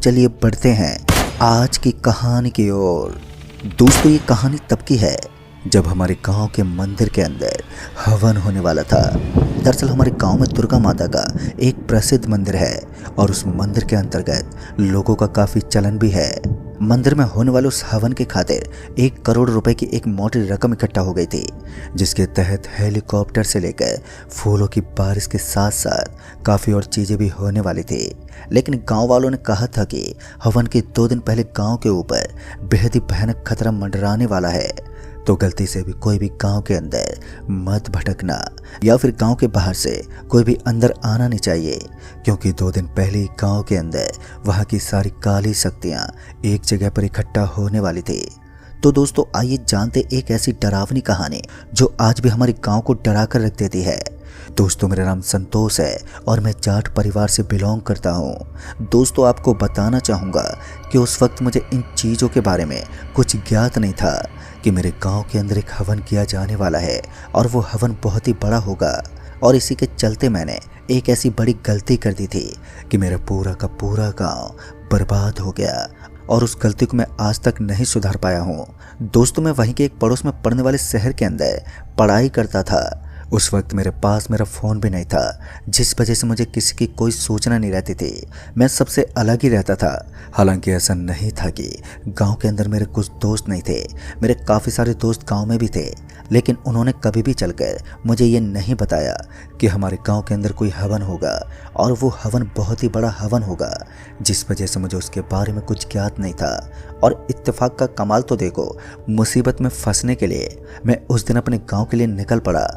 चलिए बढ़ते हैं आज की कहानी की ओर। दोस्तों ये कहानी तब की है जब हमारे गांव के मंदिर के अंदर हवन होने वाला था। दरअसल हमारे गांव में दुर्गा माता का एक प्रसिद्ध मंदिर है और उस मंदिर के अंतर्गत लोगों का काफ़ी चलन भी है। मंदिर में होने वाले उस हवन के खातिर 1 करोड़ रुपए की एक मोटी रकम इकट्ठा हो गई थी, जिसके तहत हेलीकॉप्टर से लेकर फूलों की बारिश के साथ साथ काफ़ी और चीज़ें भी होने वाली थी। लेकिन गांव वालों ने कहा था कि हवन के 2 दिन पहले गांव के ऊपर बेहद ही भयानक खतरा मंडराने वाला है, तो गलती से भी कोई भी गांव के अंदर मत भटकना या फिर गांव के बाहर से कोई भी अंदर आना नहीं चाहिए, क्योंकि 2 दिन पहले ही गांव के अंदर वहां की सारी काली शक्तियां एक जगह पर इकट्ठा होने वाली थी। तो दोस्तों आइए जानते एक ऐसी डरावनी कहानी जो आज भी हमारे गांव को डरा कर रख देती है। दोस्तों मेरा नाम संतोष है और मैं जाट परिवार से बिलोंग करता हूँ। दोस्तों आपको बताना चाहूँगा कि उस वक्त मुझे इन चीज़ों के बारे में कुछ ज्ञात नहीं था कि मेरे गांव के अंदर एक हवन किया जाने वाला है और वो हवन बहुत ही बड़ा होगा। और इसी के चलते मैंने एक ऐसी बड़ी गलती कर दी थी कि मेरा पूरा का पूरा गांव बर्बाद हो गया और उस गलती को मैं आज तक नहीं सुधार पाया हूँ। दोस्तों मैं वहीं के एक पड़ोस में पड़ने वाले शहर के अंदर पढ़ाई करता था। उस वक्त मेरे पास मेरा फ़ोन भी नहीं था, जिस वजह से मुझे किसी की कोई सूचना नहीं रहती थी। मैं सबसे अलग ही रहता था। हालांकि ऐसा नहीं था कि गांव के अंदर मेरे कुछ दोस्त नहीं थे, मेरे काफ़ी सारे दोस्त गांव में भी थे, लेकिन उन्होंने कभी भी चलकर मुझे ये नहीं बताया कि हमारे गांव के अंदर कोई हवन होगा और वो हवन बहुत ही बड़ा हवन होगा, जिस वजह से मुझे उसके बारे में कुछ ज्ञात नहीं था। और इत्तेफाक का कमाल तो देखो, मुसीबत में फंसने के लिए मैं उस दिन अपने गाँव के लिए निकल पड़ा।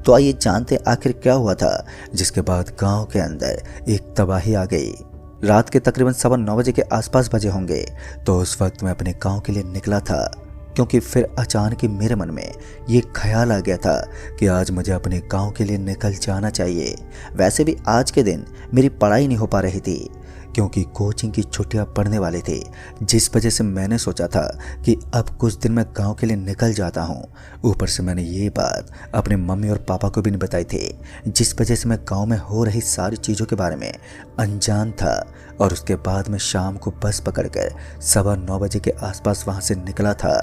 तो आइए जानते आखिर क्या हुआ था, जिसके बाद गांव के अंदर एक तबाही आ गई। रात के तकरीबन 9:15 बजे के आसपास बजे होंगे। तो उस वक्त मैं अपने गांव के लिए निकला था, क्योंकि फिर अचानक ही मेरे मन में ये ख्याल आ गया था कि आज मुझे अपने गांव के लिए निकल जाना चाहिए। वैसे भी आज के दिन मेरी पढ़ाई नहीं हो पा रही थी, क्योंकि कोचिंग की छुट्टियां पड़ने वाली थी, जिस वजह से मैंने सोचा था कि अब कुछ दिन मैं गांव के लिए निकल जाता हूं। ऊपर से मैंने ये बात अपने मम्मी और पापा को भी नहीं बताई थी, जिस वजह से मैं गांव में हो रही सारी चीज़ों के बारे में अनजान था। और उसके बाद मैं शाम को बस पकड़कर 9:15 बजे के आसपास वहाँ से निकला था।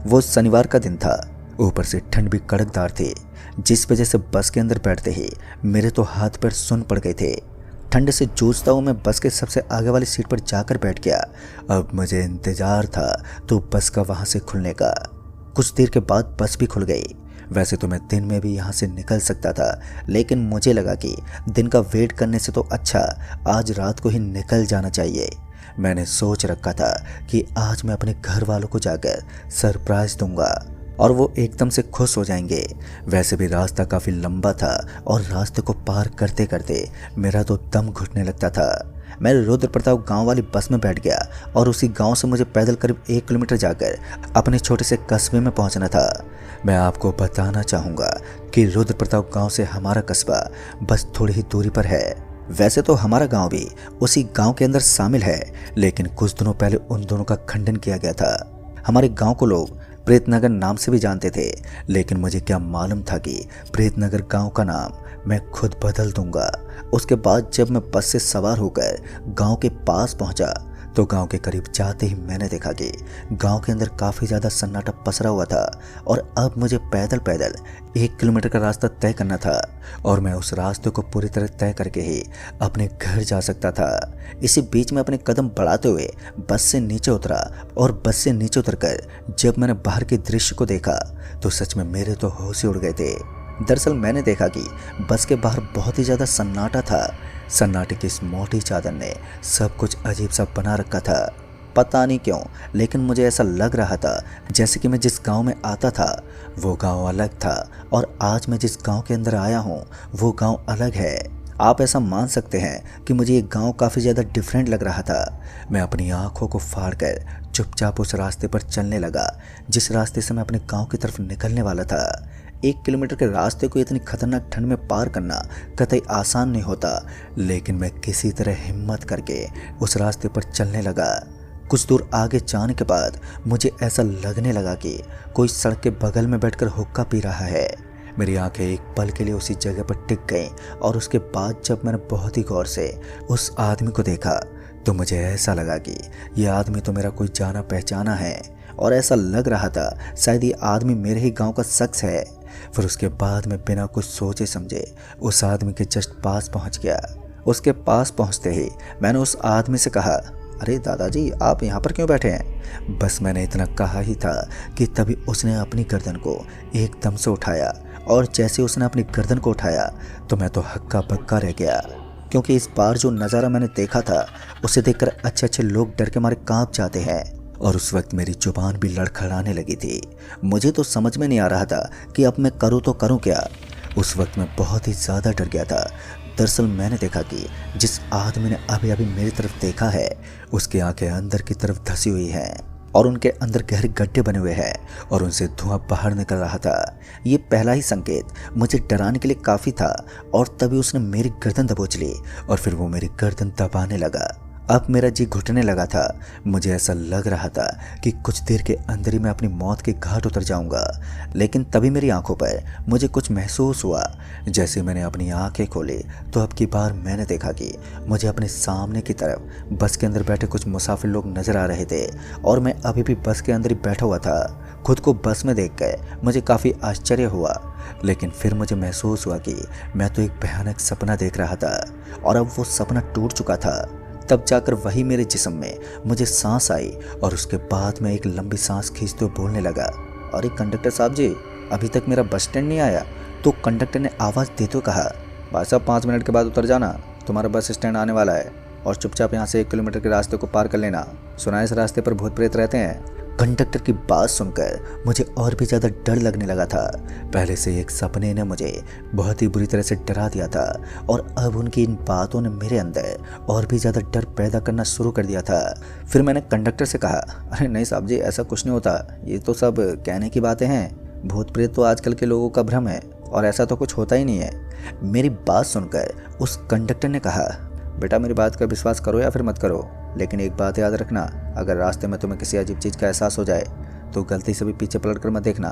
वो शनिवार का दिन था, ऊपर से ठंड भी कड़कदार थी, जिस वजह से बस के अंदर बैठते ही मेरे तो हाथ पैर सुन्न पड़ गए थे। ठंड से जूझता हूँ मैं बस के सबसे आगे वाली सीट पर जाकर बैठ गया। अब मुझे इंतज़ार था तो बस का वहाँ से खुलने का। कुछ देर के बाद बस भी खुल गई। वैसे तो मैं दिन में भी यहाँ से निकल सकता था, लेकिन मुझे लगा कि दिन का वेट करने से तो अच्छा आज रात को ही निकल जाना चाहिए। मैंने सोच रखा था कि आज मैं अपने घर वालों को जाकर सरप्राइज़ दूंगा और वो एकदम से खुश हो जाएंगे। वैसे भी रास्ता काफ़ी लंबा था और रास्ते को पार करते करते मेरा तो दम घुटने लगता था। मैं रुद्र प्रताप गांव वाली बस में बैठ गया और उसी गांव से मुझे पैदल करीब 1 किलोमीटर जाकर अपने छोटे से कस्बे में पहुंचना था। मैं आपको बताना चाहूँगा कि रुद्र प्रताप गाँव से हमारा कस्बा बस थोड़ी ही दूरी पर है। वैसे तो हमारा गाँव भी उसी गाँव के अंदर शामिल है, लेकिन कुछ दिनों पहले उन दोनों का खंडन किया गया था। हमारे गाँव को लोग प्रेतनगर नाम से भी जानते थे, लेकिन मुझे क्या मालूम था कि प्रेतनगर गांव का नाम मैं खुद बदल दूंगा। उसके बाद जब मैं बस से सवार होकर गांव के पास पहुंचा तो गांव के करीब जाते ही मैंने देखा कि गांव के अंदर काफ़ी ज़्यादा सन्नाटा पसरा हुआ था और अब मुझे पैदल पैदल 1 किलोमीटर का रास्ता तय करना था और मैं उस रास्ते को पूरी तरह तय करके ही अपने घर जा सकता था। इसी बीच में अपने कदम बढ़ाते हुए बस से नीचे उतरा और बस से नीचे उतरकर जब मैंने बाहर के दृश्य को देखा तो सच में मेरे तो होश ही उड़ गए थे। दरअसल मैंने देखा कि बस के बाहर बहुत ही ज़्यादा सन्नाटा था। सन्नाटे की इस मोटी चादर ने सब कुछ अजीब सा बना रखा था। पता नहीं क्यों, लेकिन मुझे ऐसा लग रहा था जैसे कि मैं जिस गांव में आता था वो गांव अलग था और आज मैं जिस गांव के अंदर आया हूं वो गांव अलग है। आप ऐसा मान सकते हैं कि मुझे ये गांव काफ़ी ज़्यादा डिफरेंट लग रहा था। मैं अपनी आंखों को फाड़कर चुपचाप उस रास्ते पर चलने लगा जिस रास्ते से मैं अपने गांव की तरफ निकलने वाला था। 1 किलोमीटर के रास्ते को इतनी खतरनाक ठंड में पार करना कतई आसान नहीं होता, लेकिन मैं किसी तरह हिम्मत करके उस रास्ते पर चलने लगा। कुछ दूर आगे जाने के बाद मुझे ऐसा लगने लगा कि कोई सड़क के बगल में बैठकर हुक्का पी रहा है। मेरी आंखें एक पल के लिए उसी जगह पर टिक गईं और उसके बाद जब मैंने बहुत ही गौर से उस आदमी को देखा तो मुझे ऐसा लगा कि ये आदमी तो मेरा कोई जाना पहचाना है, और ऐसा लग रहा था शायद ये आदमी मेरे ही गांव का शख्स है। फिर उसके बाद मैं बिना कुछ सोचे समझे उस आदमी के जस्ट पास पहुंच गया। उसके पास पहुंचते ही मैंने उस आदमी से कहा, अरे दादाजी आप यहाँ पर क्यों बैठे हैं? बस मैंने इतना कहा ही था कि तभी उसने अपनी गर्दन को एकदम से उठाया, और जैसे उसने अपनी गर्दन को उठाया तो मैं तो हक्का बक्का रह गया, क्योंकि इस बार जो नज़ारा मैंने देखा था उसे देखकर अच्छे अच्छे लोग डर के मारे कांप जाते हैं। और उस वक्त मेरी जुबान भी लड़खड़ाने लगी थी। मुझे तो समझ में नहीं आ रहा था कि अब मैं करूँ तो करूँ क्या। उस वक्त मैं बहुत ही ज़्यादा डर गया था। दरअसल मैंने देखा कि जिस आदमी ने अभी अभी मेरी तरफ देखा है उसकी आंखें अंदर की तरफ धंसी हुई हैं, और उनके अंदर गहरे गड्ढे बने हुए हैं, और उनसे धुआं बाहर निकल रहा था। ये पहला ही संकेत मुझे डराने के लिए काफ़ी था। और तभी उसने मेरी गर्दन दबोच ली, और फिर वो मेरी गर्दन दबाने लगा। अब मेरा जी घुटने लगा था। मुझे ऐसा लग रहा था कि कुछ देर के अंदर ही मैं अपनी मौत के घाट उतर जाऊंगा। लेकिन तभी मेरी आंखों पर मुझे कुछ महसूस हुआ। जैसे मैंने अपनी आंखें खोली तो अब की बार मैंने देखा कि मुझे अपने सामने की तरफ बस के अंदर बैठे कुछ मुसाफिर लोग नजर आ रहे थे, और मैं अभी भी बस के अंदर ही बैठा हुआ था। खुद को बस में देखकर मुझे काफ़ी आश्चर्य हुआ, लेकिन फिर मुझे महसूस हुआ कि मैं तो एक भयानक सपना देख रहा था, और अब वो सपना टूट चुका था। तब जाकर वही मेरे जिस्म में मुझे सांस आई, और उसके बाद मैं एक लंबी सांस खींचते हुए बोलने लगा, अरे कंडक्टर साहब जी, अभी तक मेरा बस स्टैंड नहीं आया। तो कंडक्टर ने आवाज़ देते हुए कहा, भाई साहब 5 मिनट के बाद उतर जाना, तुम्हारा बस स्टैंड आने वाला है, और चुपचाप यहाँ से 1 किलोमीटर के रास्ते को पार कर लेना, सुना है इस रास्ते पर भूत प्रेत रहते हैं। कंडक्टर की बात सुनकर मुझे और भी ज़्यादा डर लगने लगा था। पहले से एक सपने ने मुझे बहुत ही बुरी तरह से डरा दिया था, और अब उनकी इन बातों ने मेरे अंदर और भी ज़्यादा डर पैदा करना शुरू कर दिया था। फिर मैंने कंडक्टर से कहा, अरे नहीं साहब जी, ऐसा कुछ नहीं होता, ये तो सब कहने की बातें हैं, भूत प्रेत तो आजकल के लोगों का भ्रम है, और ऐसा तो कुछ होता ही नहीं है। मेरी बात सुनकर उस कंडक्टर ने कहा, बेटा मेरी बात का विश्वास करो या फिर मत करो, लेकिन एक बात याद रखना, अगर रास्ते में तुम्हें किसी अजीब चीज़ का एहसास हो जाए तो गलती से भी पीछे पलट कर मत देखना,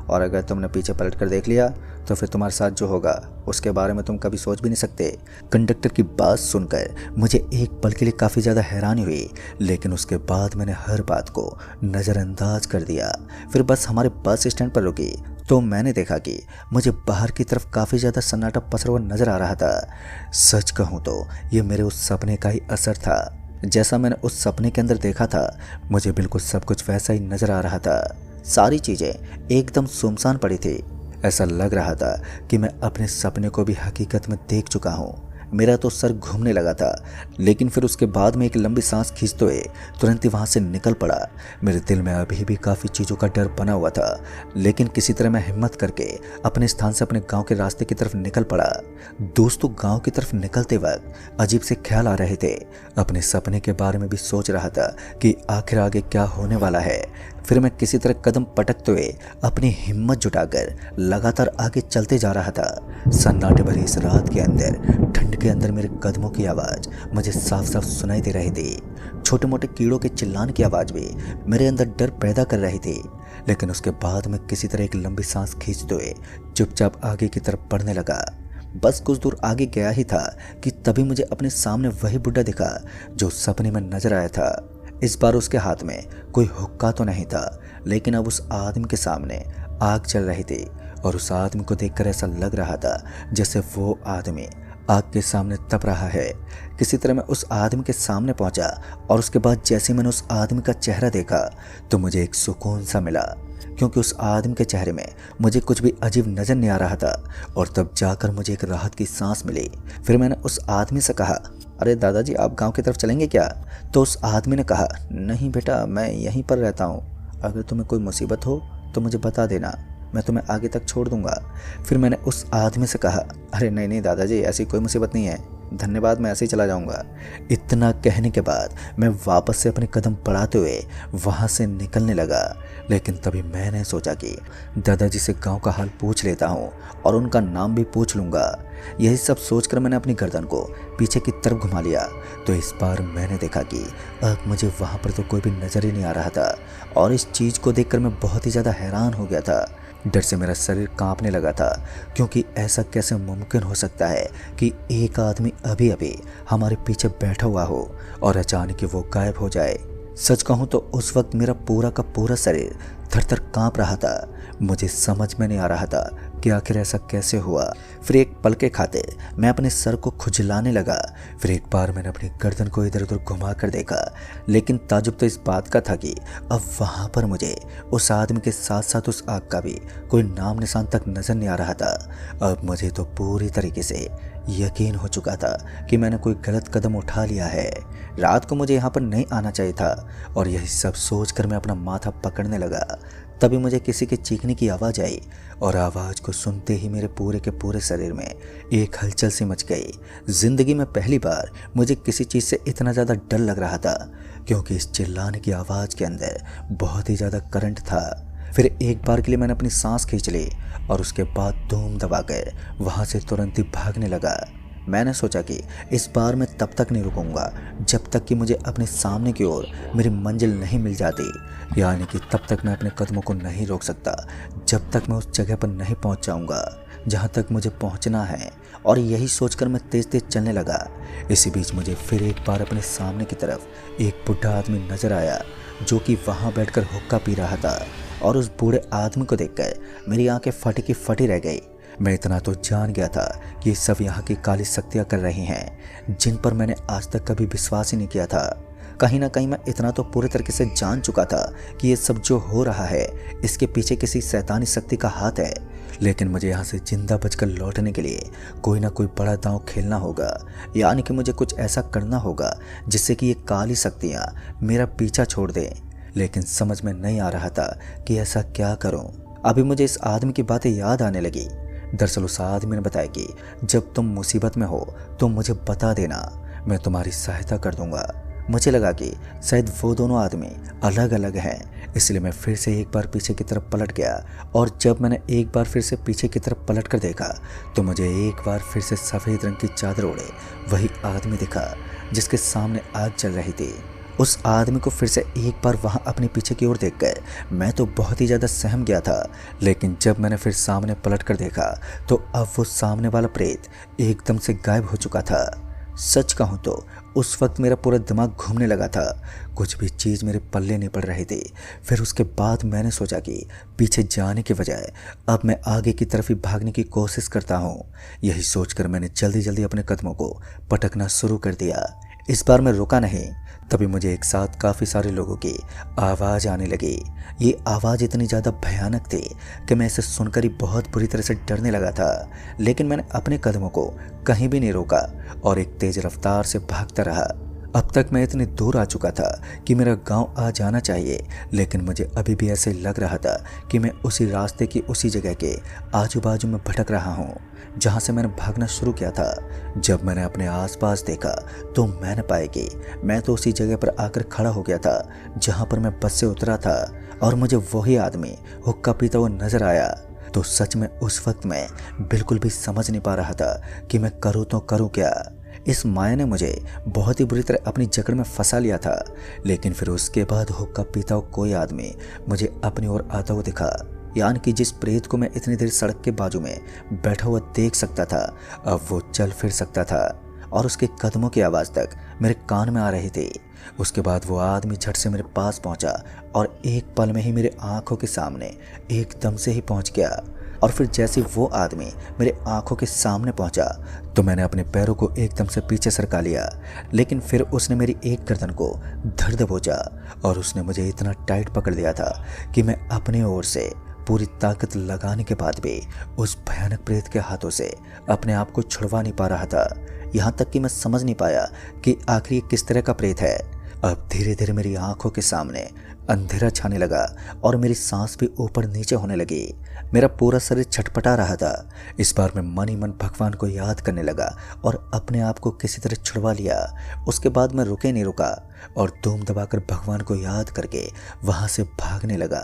और अगर तुमने पीछे पलट कर देख लिया तो फिर तुम्हारे साथ जो होगा उसके बारे में तुम कभी सोच भी नहीं सकते। कंडक्टर की बात सुनकर मुझे एक पल के लिए काफ़ी ज़्यादा हैरानी हुई, लेकिन उसके बाद मैंने हर बात को नज़रअंदाज कर दिया। फिर बस हमारे बस स्टैंड पर रुकी तो मैंने देखा कि मुझे बाहर की तरफ काफ़ी ज़्यादा सन्नाटा पसरा हुआ नज़र आ रहा था। सच कहूँ तो ये मेरे उस सपने का ही असर था। जैसा मैंने उस सपने के अंदर देखा था मुझे बिल्कुल सब कुछ वैसा ही नज़र आ रहा था। सारी चीज़ें एकदम सुनसान पड़ी थी। ऐसा लग रहा था कि मैं अपने सपने को भी हकीकत में देख चुका हूँ। मेरा तो सर घूमने लगा था, लेकिन फिर उसके बाद में एक लंबी सांस खींचते हुए तुरंत ही वहाँ से निकल पड़ा। मेरे दिल में अभी भी काफ़ी चीज़ों का डर बना हुआ था, लेकिन किसी तरह मैं हिम्मत करके अपने स्थान से अपने गांव के रास्ते की तरफ निकल पड़ा। दोस्तों, गांव की तरफ निकलते वक्त अजीब से ख्याल आ रहे थे। अपने सपने के बारे में भी सोच रहा था कि आखिर आगे क्या होने वाला है। फिर मैं किसी तरह कदम पटकते हुए अपनी हिम्मत जुटाकर लगातार आगे चलते जा रहा था। सन्नाटे भरी इस रात के अंदर, ठंड के अंदर मेरे कदमों की आवाज़ मुझे साफ साफ सुनाई दे रही थी। छोटे मोटे कीड़ों के चिल्लाने की आवाज़ भी मेरे अंदर डर पैदा कर रही थी। लेकिन उसके बाद मैं किसी तरह एक लंबी सांस खींचते हुए चुपचाप आगे की तरफ बढ़ने लगा। बस कुछ दूर आगे गया ही था कि तभी मुझे अपने सामने वही बुड्ढा दिखा जो सपने में नजर आया था। इस बार उसके हाथ में कोई हुक्का तो नहीं था, लेकिन अब उस आदमी के सामने आग चल रही थी, और उस आदमी को देखकर ऐसा लग रहा था जैसे वो आदमी आग के सामने तप रहा है। किसी तरह मैं उस आदमी के सामने पहुंचा, और उसके बाद जैसे मैंने उस आदमी का चेहरा देखा तो मुझे एक सुकून सा मिला, क्योंकि उस आदमी के चेहरे में मुझे कुछ भी अजीब नज़र नहीं आ रहा था। और तब जाकर मुझे एक राहत की सांस मिली। फिर मैंने उस आदमी से कहा, अरे दादाजी आप गांव की तरफ चलेंगे क्या? तो उस आदमी ने कहा, नहीं बेटा मैं यहीं पर रहता हूँ, अगर तुम्हें कोई मुसीबत हो तो मुझे बता देना, मैं तुम्हें आगे तक छोड़ दूंगा। फिर मैंने उस आदमी से कहा, अरे नहीं नहीं दादाजी ऐसी कोई मुसीबत नहीं है, धन्यवाद, मैं ऐसे ही चला जाऊंगा। इतना कहने के बाद मैं वापस से अपने कदम बढ़ाते हुए वहाँ से निकलने लगा। लेकिन तभी मैंने सोचा कि दादाजी से गांव का हाल पूछ लेता हूँ और उनका नाम भी पूछ लूँगा। यही सब सोचकर मैंने अपनी गर्दन को पीछे की तरफ घुमा लिया, तो इस बार मैंने देखा कि अब मुझे वहाँ पर तो कोई भी नज़र ही नहीं आ रहा था। और इस चीज़ को देखकर मैं बहुत ही ज़्यादा हैरान हो गया था। डर से मेरा शरीर कांपने लगा था, क्योंकि ऐसा कैसे मुमकिन हो सकता है कि एक आदमी अभी अभी हमारे पीछे बैठा हुआ हो और अचानक ही वो गायब हो जाए। सच कहूँ तो उस वक्त मेरा पूरा का पूरा शरीर थर थर कांप रहा था। मुझे समझ में नहीं आ रहा था कि आखिर ऐसा कैसे हुआ। फिर एक पल के खातिर मैं अपने सर को खुजलाने लगा। फिर एक बार मैंने अपनी गर्दन को इधर उधर घुमा कर देखा, लेकिन ताजुब तो इस बात का था कि अब वहाँ पर मुझे उस आदमी के साथ साथ उस आग का भी कोई नाम निशान तक नजर नहीं आ रहा था। अब मुझे तो पूरी तरीके से यकीन हो चुका था कि मैंने कोई गलत कदम उठा लिया है। रात को मुझे यहाँ पर नहीं आना चाहिए था, और यही सब सोचकर मैं अपना माथा पकड़ने लगा। तभी मुझे किसी के चीखने की आवाज़ आई, और आवाज़ को सुनते ही मेरे पूरे के पूरे शरीर में एक हलचल सी मच गई। जिंदगी में पहली बार मुझे किसी चीज़ से इतना ज़्यादा डर लग रहा था, क्योंकि इस चिल्लाने की आवाज़ के अंदर बहुत ही ज़्यादा करंट था। फिर एक बार के लिए मैंने अपनी सांस खींच ली, और उसके बाद धूम दबाकर वहाँ से तुरंत ही भागने लगा। मैंने सोचा कि इस बार मैं तब तक नहीं रुकूंगा जब तक कि मुझे अपने सामने की ओर मेरी मंजिल नहीं मिल जाती, यानी कि तब तक मैं अपने कदमों को नहीं रोक सकता जब तक मैं उस जगह पर नहीं पहुंच जाऊंगा जहां तक मुझे पहुंचना है। और यही सोचकर मैं तेज तेज चलने लगा। इसी बीच मुझे फिर एक बार अपने सामने की तरफ एक बुढ़ा आदमी नजर आया, जो कि वहां बैठकर हुक्का पी रहा था। और उस बूढ़े आदमी को देखकर मेरी आंखें फटी की फटी रह गई। मैं इतना तो जान गया था कि ये सब यहाँ की काली शक्तियाँ कर रही हैं, जिन पर मैंने आज तक कभी विश्वास ही नहीं किया था। कहीं ना कहीं मैं इतना तो पूरे तरीके से जान चुका था कि ये सब जो हो रहा है इसके पीछे किसी शैतानी शक्ति का हाथ है। लेकिन मुझे यहाँ से जिंदा बचकर लौटने के लिए कोई ना कोई बड़ा दांव खेलना होगा, यानी कि मुझे कुछ ऐसा करना होगा जिससे कि ये काली शक्तियाँ मेरा पीछा छोड़ दें। लेकिन समझ में नहीं आ रहा था कि ऐसा क्या करूं। अभी मुझे इस आदमी की बातें याद आने लगी। दरअसल उस आदमी ने बताया कि जब तुम मुसीबत में हो तो मुझे बता देना, मैं तुम्हारी सहायता कर दूंगा। मुझे लगा कि शायद वो दोनों आदमी अलग अलग हैं, इसलिए मैं फिर से एक बार पीछे की तरफ पलट गया। और जब मैंने एक बार फिर से पीछे की तरफ पलट कर देखा तो मुझे एक बार फिर से सफ़ेद रंग की चादर ओढ़े वही आदमी दिखा, जिसके सामने आग चल रही थी। उस आदमी को फिर से एक बार वहां अपने पीछे की ओर देखकर मैं तो बहुत ही ज़्यादा सहम गया था। लेकिन जब मैंने फिर सामने पलट कर देखा तो अब वो सामने वाला प्रेत एकदम से गायब हो चुका था। सच कहूँ तो उस वक्त मेरा पूरा दिमाग घूमने लगा था, कुछ भी चीज़ मेरे पल्ले नहीं पड़ रही थी। फिर उसके बाद मैंने सोचा कि पीछे जाने के बजाय अब मैं आगे की तरफ ही भागने की कोशिश करता हूँ। यही सोचकर मैंने जल्दी जल्दी अपने कदमों को पटकना शुरू कर दिया। इस बार मैं रुका नहीं। तभी मुझे एक साथ काफ़ी सारे लोगों की आवाज़ आने लगी। ये आवाज़ इतनी ज़्यादा भयानक थी कि मैं इसे सुनकर ही बहुत बुरी तरह से डरने लगा था। लेकिन मैंने अपने कदमों को कहीं भी नहीं रोका और एक तेज़ रफ्तार से भागता रहा। अब तक मैं इतनी दूर आ चुका था कि मेरा गांव आ जाना चाहिए, लेकिन मुझे अभी भी ऐसे लग रहा था कि मैं उसी रास्ते की उसी जगह के आजू बाजू में भटक रहा हूँ जहाँ से मैंने भागना शुरू किया था। जब मैंने अपने आसपास देखा तो मैंने पाया कि मैं तो उसी जगह पर आकर खड़ा हो गया था जहाँ पर मैं बस से उतरा था, और मुझे वही आदमी हुक्का पीता हुआ नजर आया। तो सच में उस वक्त मैं बिल्कुल भी समझ नहीं पा रहा था कि मैं करूँ तो करूँ क्या। इस माया ने मुझे बहुत ही बुरी तरह अपनी जकड़ में फंसा लिया था। लेकिन फिर उसके बाद हुक्का पीता हुआ कोई आदमी मुझे अपनी ओर आता हुआ दिखा, यानी कि जिस प्रेत को मैं इतनी देर सड़क के बाजू में बैठा हुआ देख सकता था, अब वो चल फिर सकता था और उसके कदमों की आवाज़ तक मेरे कान में आ रही थी। उसके बाद वो आदमी झट से मेरे पास पहुंचा और एक पल में ही मेरे आंखों के सामने एकदम से ही पहुंच गया। और फिर जैसे वो आदमी मेरे आंखों के सामने पहुंचा तो मैंने अपने पैरों को एकदम से पीछे सरका लिया। लेकिन फिर उसने मेरी एक गर्दन को धड़ दबोचा और उसने मुझे इतना टाइट पकड़ लिया था कि मैं अपने ओर से पूरी ताकत लगाने के बाद भी उस भयानक प्रेत के हाथों से अपने आप को छुड़वा नहीं पा रहा था। यहाँ तक कि मैं समझ नहीं पाया कि आखिर ये किस तरह का प्रेत है। अब धीरे धीरे मेरी आंखों के सामने अंधेरा छाने लगा और मेरी सांस भी ऊपर नीचे होने लगी। मेरा पूरा शरीर छटपटा रहा था। इस बार मैं मन ही मन भगवान को याद करने लगा और अपने आप को किसी तरह छुड़वा लिया। उसके बाद मैं रुके नहीं रुका और धूम दबाकर भगवान को याद करके वहाँ से भागने लगा।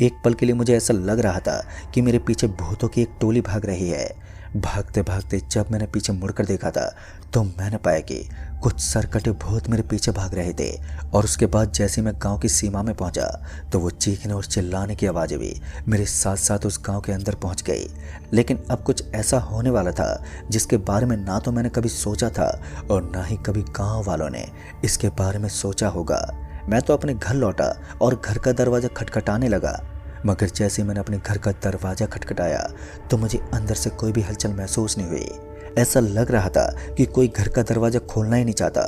एक पल के लिए मुझे ऐसा लग रहा था कि मेरे पीछे भूतों की एक टोली भाग रही है। भागते भागते जब मैंने पीछे मुड़कर देखा था तो मैंने पाया कि कुछ सरकटे भूत मेरे पीछे भाग रहे थे। और उसके बाद जैसे ही मैं गांव की सीमा में पहुंचा तो वो चीखने और चिल्लाने की आवाज़ें भी मेरे साथ साथ उस गांव के अंदर पहुंच गई। लेकिन अब कुछ ऐसा होने वाला था जिसके बारे में ना तो मैंने कभी सोचा था और ना ही कभी गाँव वालों ने इसके बारे में सोचा होगा। मैं तो अपने घर लौटा और घर का दरवाज़ा खटखटाने लगा, मगर जैसे मैंने अपने घर का दरवाज़ा खटखटाया तो मुझे अंदर से कोई भी हलचल महसूस नहीं हुई। ऐसा लग रहा था कि कोई घर का दरवाज़ा खोलना ही नहीं चाहता।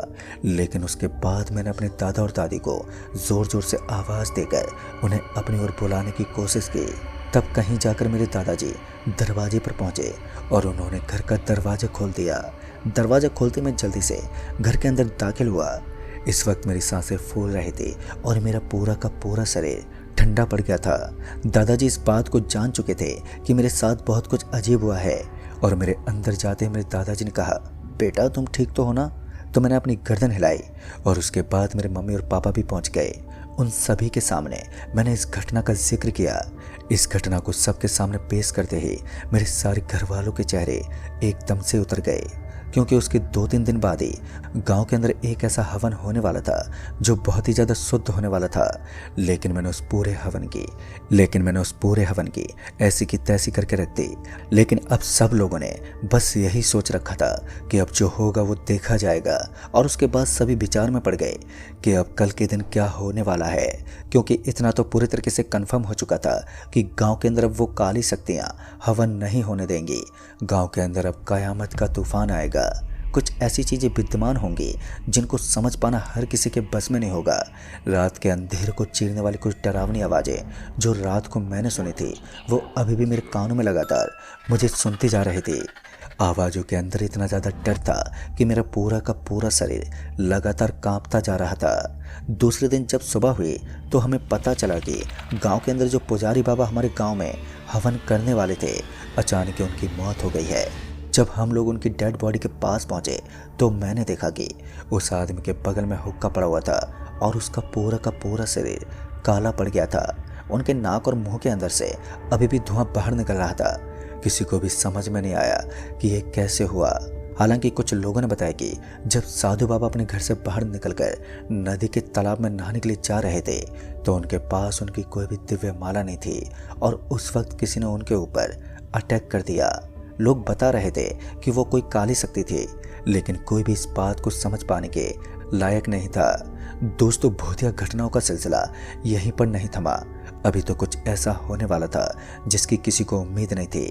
लेकिन उसके बाद मैंने अपने दादा और दादी को ज़ोर ज़ोर से आवाज़ देकर उन्हें अपनी ओर बुलाने की कोशिश की। तब कहीं जाकर मेरे दादाजी दरवाजे पर पहुंचे और उन्होंने घर का दरवाज़ा खोल दिया। दरवाज़ा खोलते मैं जल्दी से घर के अंदर दाखिल हुआ। इस वक्त मेरी सांसें फूल रही थी और मेरा पूरा का पूरा शरीर ठंडा पड़ गया था। दादाजी इस बात को जान चुके थे कि मेरे साथ बहुत कुछ अजीब हुआ है और मेरे अंदर जाते मेरे दादाजी ने कहा, बेटा तुम ठीक तो हो ना? तो मैंने अपनी गर्दन हिलाई और उसके बाद मेरे मम्मी और पापा भी पहुंच गए। उन सभी के सामने मैंने इस घटना का जिक्र किया। इस घटना को सबके सामने पेश करते ही मेरे सारे घर वालों के चेहरे एकदम से उतर गए, क्योंकि उसके 2-3 दिन बाद ही गांव के अंदर एक ऐसा हवन होने वाला था जो बहुत ही ज़्यादा शुद्ध होने वाला था। लेकिन मैंने उस पूरे हवन की ऐसी की तैसी करके रख दी। लेकिन अब सब लोगों ने बस यही सोच रखा था कि अब जो होगा वो देखा जाएगा। और उसके बाद सभी विचार में पड़ गए कि अब कल के दिन क्या होने वाला है, क्योंकि इतना तो पूरी तरीके से कन्फर्म हो चुका था कि गाँव के अंदर अब वो काली शक्तियाँ हवन नहीं होने देंगी। गाँव के अंदर अब कयामत का तूफान आएगा। कुछ ऐसी चीज़ें विद्यमान होंगी जिनको समझ पाना हर किसी के बस में नहीं होगा। रात के अंधेरे को चीरने वाली कुछ डरावनी आवाज़ें जो रात को मैंने सुनी थी वो अभी भी मेरे कानों में लगातार मुझे सुनती जा रही थी। आवाज़ों के अंदर इतना ज़्यादा डर था कि मेरा पूरा का पूरा शरीर लगातार कांपता जा रहा था। दूसरे दिन जब सुबह हुई तो हमें पता चला कि गांव के अंदर जो पुजारी बाबा हमारे गांव में हवन करने वाले थे, अचानक ही उनकी मौत हो गई है। जब हम लोग उनकी डेड बॉडी के पास पहुंचे तो मैंने देखा कि उस आदमी के बगल में हुक्का पड़ा हुआ था और उसका पूरा का पूरा शरीर काला पड़ गया था। उनके नाक और मुंह के अंदर से अभी भी धुआं बाहर निकल रहा था। किसी को भी समझ में नहीं आया कि ये कैसे हुआ। हालांकि कुछ लोगों ने बताया कि जब साधु बाबा अपने घर से बाहर निकलकर नदी के तालाब में नहाने के लिए जा रहे थे तो उनके पास उनकी कोई भी दिव्य माला नहीं थी और उस वक्त किसी ने उनके ऊपर अटैक कर दिया। लोग बता रहे थे कि वो कोई काली शक्ति थी, लेकिन कोई भी इस बात को समझ पाने के लायक नहीं था। दोस्तों, भूतिया घटनाओं का सिलसिला यहीं पर नहीं थमा। अभी तो कुछ ऐसा होने वाला था जिसकी किसी को उम्मीद नहीं थी।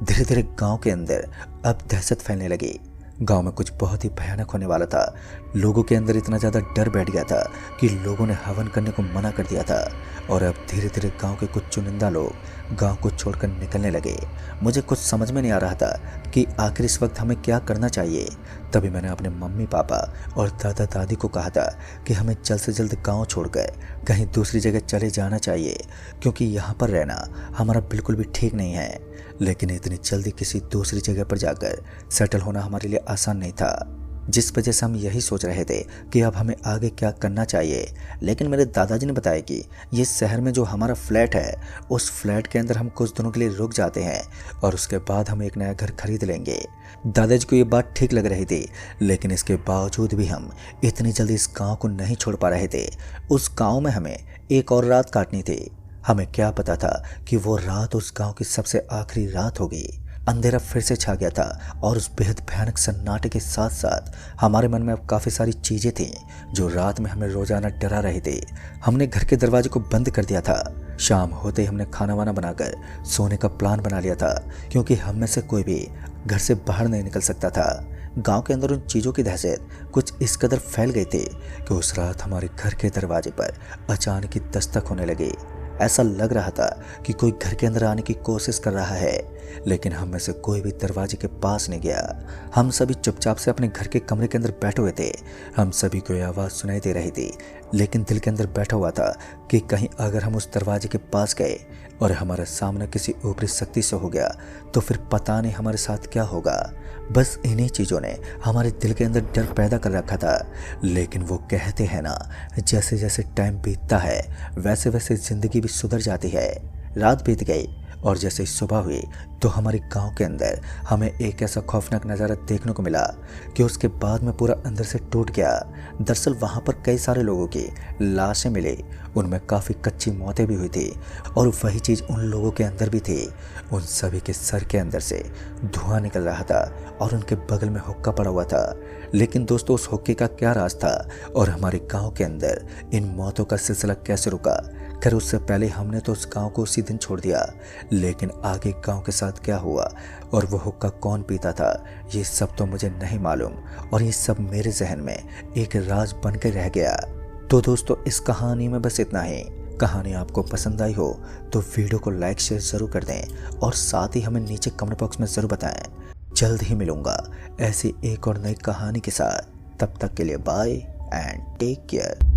धीरे धीरे गांव के अंदर अब दहशत फैलने लगी। गांव में कुछ बहुत ही भयानक होने वाला था। लोगों के अंदर इतना ज़्यादा डर बैठ गया था कि लोगों ने हवन करने को मना कर दिया था और अब धीरे धीरे गांव के कुछ चुनिंदा लोग गांव को छोड़कर निकलने लगे। मुझे कुछ समझ में नहीं आ रहा था कि आखिर इस वक्त हमें क्या करना चाहिए। तभी मैंने अपने मम्मी पापा और दादा दादी को कहा था कि हमें जल्द से जल्द गाँव छोड़कर कहीं दूसरी जगह चले जाना चाहिए, क्योंकि यहाँ पर रहना हमारा बिल्कुल भी ठीक नहीं है। लेकिन इतनी जल्दी किसी दूसरी जगह पर जाकर सेटल होना हमारे लिए आसान नहीं था, जिस वजह से हम यही सोच रहे थे कि अब हमें आगे क्या करना चाहिए। लेकिन मेरे दादाजी ने बताया कि ये शहर में जो हमारा फ्लैट है उस फ्लैट के अंदर हम कुछ दिनों के लिए रुक जाते हैं और उसके बाद हम एक नया घर खरीद लेंगे। दादाजी को ये बात ठीक लग रही थी, लेकिन इसके बावजूद भी हम इतनी जल्दी इस गाँव को नहीं छोड़ पा रहे थे। उस गाँव में हमें एक और रात काटनी थी। हमें क्या पता था कि वो रात उस गांव की सबसे आखिरी रात होगी। अंधेरा फिर से छा गया था और उस बेहद भयानक सन्नाटे के साथ साथ हमारे मन में अब काफ़ी सारी चीज़ें थीं जो रात में हमें रोजाना डरा रही थी। हमने घर के दरवाजे को बंद कर दिया था। शाम होते ही हमने खाना वाना बनाकर सोने का प्लान बना लिया था, क्योंकि हम में से कोई भी घर से बाहर नहीं निकल सकता था। गांव के अंदर उन चीज़ों की दहशत कुछ इस कदर फैल गई थी कि उस रात हमारे घर के दरवाजे पर अचानक ही दस्तक होने लगी। ऐसा लग रहा था कि कोई घर के अंदर आने की कोशिश कर रहा है, लेकिन हम में से कोई भी दरवाजे के पास नहीं गया। हम सभी चुपचाप से अपने घर के कमरे के अंदर बैठे हुए थे। हम सभी को यह आवाज़ सुनाई दे रही थी, लेकिन दिल के अंदर बैठा हुआ था कि कहीं अगर हम उस दरवाजे के पास गए और हमारा सामना किसी ऊपरी शक्ति से हो गया तो फिर पता नहीं हमारे साथ क्या होगा। बस इन्हीं चीज़ों ने हमारे दिल के अंदर डर पैदा कर रखा था। लेकिन वो कहते हैं ना, जैसे जैसे टाइम बीतता है वैसे वैसे ज़िंदगी भी सुधर जाती है। रात बीत गई और जैसे ही सुबह हुई तो हमारे गांव के अंदर हमें एक ऐसा खौफनाक नज़ारा देखने को मिला कि उसके बाद में पूरा अंदर से टूट गया। दरअसल वहाँ पर कई सारे लोगों की लाशें मिली, उनमें काफ़ी कच्ची मौतें भी हुई थी और वही चीज़ उन लोगों के अंदर भी थी। उन सभी के सर के अंदर से धुआं निकल रहा था और उनके बगल में हुक्का पड़ा हुआ था। लेकिन दोस्तों उस हुक्के का क्या राज था और हमारे गांव के अंदर इन मौतों का सिलसिला कैसे रुका? खैर उससे पहले हमने तो उस गांव को उसी दिन छोड़ दिया, लेकिन आगे गांव के साथ क्या हुआ और वो हुक्का कौन पीता था ये सब तो मुझे नहीं मालूम और ये सब मेरे जहन में एक राज बन के रह गया। तो दोस्तों इस कहानी में बस इतना ही। कहानी आपको पसंद आई हो तो वीडियो को लाइक शेयर ज़रूर कर दें और साथ ही हमें नीचे कमेंट बॉक्स में ज़रूर बताएं। जल्द ही मिलूंगा ऐसी एक और नई कहानी के साथ। तब तक के लिए बाय एंड टेक केयर।